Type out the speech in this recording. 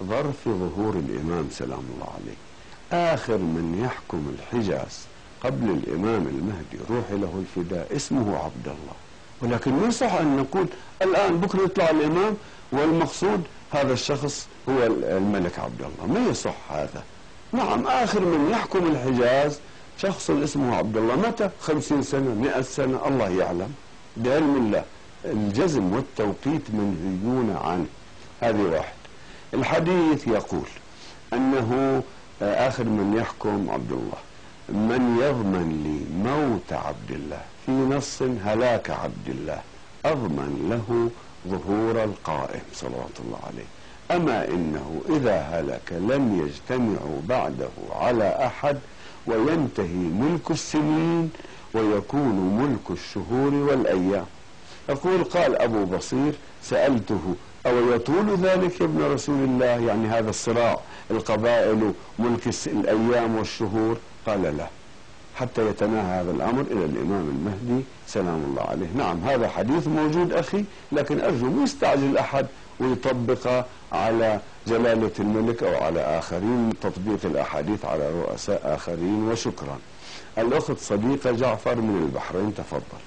ظرف ظهور الإمام سلام الله عليه. آخر من يحكم الحجاز قبل الإمام المهدي روح له الفداء اسمه عبد الله، ولكن ما يصح أن نقول الآن بكرة يطلع الإمام والمقصود هذا الشخص هو الملك عبد الله، ما يصح هذا. نعم، آخر من يحكم الحجاز شخص اسمه عبد الله. متى؟ 50 سنة 100 سنة الله يعلم، بعلم الله. الجزم والتوقيت منهيون عنه. هذه واحد. الحديث يقول أنه آخر من يحكم عبد الله. من يضمن لي موت عبد الله، في نص هلاك عبد الله، أضمن له ظهور القائم صلوات الله عليه. أما إنه إذا هلك لم يجتمعوا بعده على أحد، وينتهي ملك السنين ويكون ملك الشهور والأيام. يقول قال أبو بصير سألته أو يطول ذلك يا ابن رسول الله، يعني هذا الصراع القبائل ملك الأيام والشهور؟ قال لا، حتى يتناهى هذا الأمر إلى الإمام المهدي سلام الله عليه. نعم، هذا حديث موجود أخي، لكن أرجو ما يستعجل أحد ويطبق على جلالة الملك أو على آخرين، تطبيق الأحاديث على رؤساء آخرين. وشكرا. الأخت صديقة جعفر من البحرين، تفضل.